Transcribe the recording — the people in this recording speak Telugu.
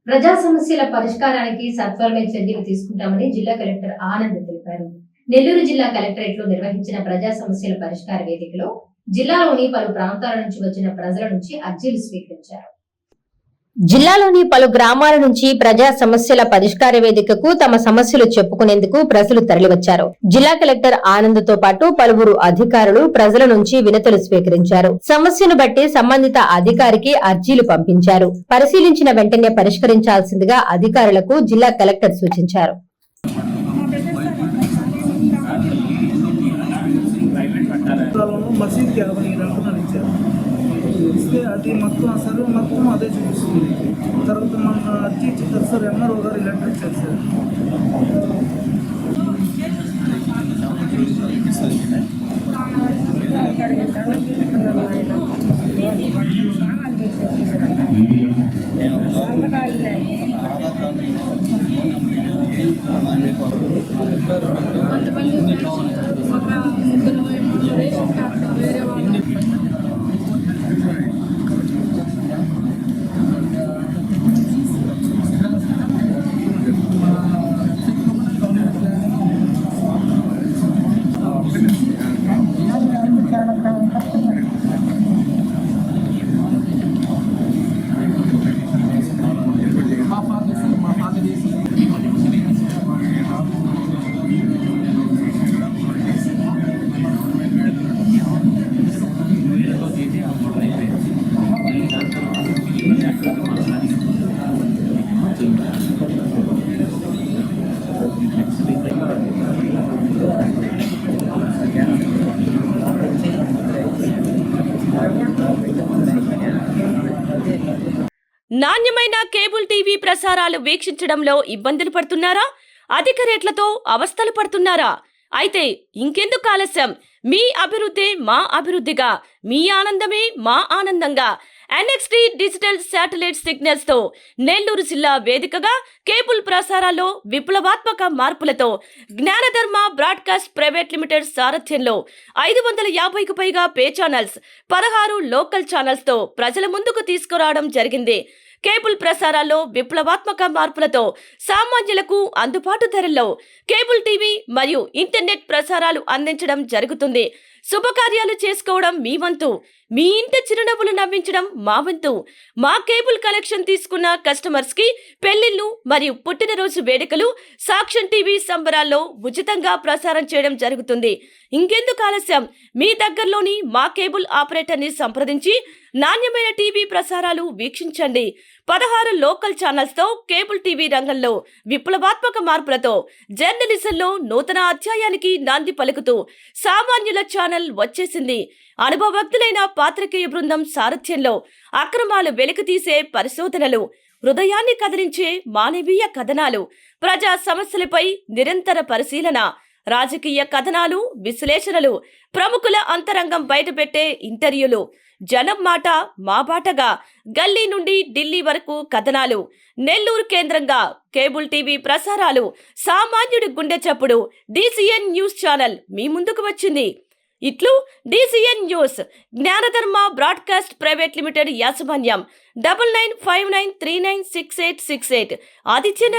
ప్రజా సమస్యల పరిష్కారానికి సత్వరమే చర్యలు తీసుకుంటామని జిల్లా కలెక్టర్ ఆనంద్ తెలిపారు. నెల్లూరు జిల్లా కలెక్టరేట్ లో నిర్వహించిన ప్రజా సమస్యల పరిష్కార వేదికలో జిల్లాలోని పలు ప్రాంతాల నుంచి వచ్చిన ప్రజల నుంచి అర్జీలు స్వీకరించారు. జిల్లాలోని పలు గ్రామాల నుంచి ప్రజా సమస్యల పరిష్కార వేదికకు తమ సమస్యలు చెప్పుకునేందుకు ప్రజలు తరలివచ్చారు. జిల్లా కలెక్టర్ ఆనంద్ తో పాటు పలువురు అధికారులు ప్రజల నుంచి వినతులు స్వీకరించారు. సమస్యను బట్టి సంబంధిత అధికారికి అర్జీలు పంపించారు. పరిశీలించిన వెంటనే పరిష్కరించాల్సిందిగా అధికారులకు జిల్లా కలెక్టర్ సూచించారు. ఇస్తే అది మొత్తం సర్వే మొత్తం అదే చూపిస్తుంది. తర్వాత మన అర్జీ ఇచ్చారు సార్, ఎంఆర్ఓ గారు లెటర్ ఇచ్చారు సార్. నాణ్యమైన కేబుల్ టీవీ ప్రసారాలు వీక్షించడంలో ఇబ్బందులు పడుతున్నారా? అధిక రేట్లతో అవస్థలు పడుతున్నారా? అయితే ఇంకెందుకు ఆలస్యం? మీ అభివృద్ధి మా అభివృద్ధిగా, మీ ఆనందమే మా ఆనందంగా NXT డిజిటల్ శాటిలైట్ సిగ్నల్స్ తో నెల్లూరు జిల్లా వేదికగా కేబుల్ ప్రసారాల్లో విప్లవాత్మక మార్పులతో జ్ఞానధర్మ బ్రాడ్కాస్ట్ ప్రైవేట్ లిమిటెడ్ సారథ్యంలో 550కు పైగా పే ఛానల్స్, 16 లోకల్ ఛానల్స్ తో ప్రజల ముందుకు తీసుకురావడం జరిగింది. కేబుల్ ప్రసారాల్లో విప్లవాత్మక మార్పులతో సామాన్యులకు అందుబాటు ధరల్లో కేబుల్ టీవీ మరియు ఇంటర్నెట్ ప్రసారాలు అందించడం జరుగుతుంది. శుభకార్యాలు చేసుకోవడం మీ వంతు, మీ ఇంటి చిరునవ్వులు నవ్వించడం మా వంతు. మా కేబుల్ కనెక్షన్ తీసుకున్న కస్టమర్స్ కి పెళ్లిళ్లు మరియు పుట్టినరోజు వేడుకలు సాక్ష్యం టీవీ సంబరాల్లో ఉచితంగా ప్రసారం చేయడం జరుగుతుంది. ఇంకెందుకు ఆలస్యం? మీ దగ్గరలోని మా కేబుల్ ఆపరేటర్ ని సంప్రదించి నాణ్యమైన టీవీ ప్రసారాలు వీక్షించండి. 16 లోకల్ ఛానల్స్ తో కేబుల్ టీవీ రంగంలో విప్లవాత్మక మార్పులతో జర్నలిజంలో నూతన అధ్యాయానికి నాంది పలుకుతూ సామాన్యుల ఛానల్ వచ్చేసింది. అనుభవజ్ఞులైన పాత్రికేయ బృందం సారథ్యంలో అక్రమాలు వెలికితీసే పరిశోధనలు, హృదయాన్ని కదిలించే మానవీయ కథనాలు, ప్రజా సమస్యలపై నిరంతర పరిశీలన, రాజకీయ కథనాలు, విశ్లేషణలు, ప్రముఖుల అంతరంగం బయటపెట్టే ఇంటర్వ్యూలు, జనం మాట మా బాటగా గల్లీ నుండి ఢిల్లీ వరకు కథనాలు, నెల్లూరు కేంద్రంగా కేబుల్ టీవీ ప్రసారాలు, సామాన్యుడి గుండె చప్పుడు DCN న్యూస్ ఛానల్ మీ ముందుకు వచ్చింది. ఇట్లు DCN news, జ్ఞానధర్మ broadcast private limited యాజమాన్యం 9959396868 ఆదిత్య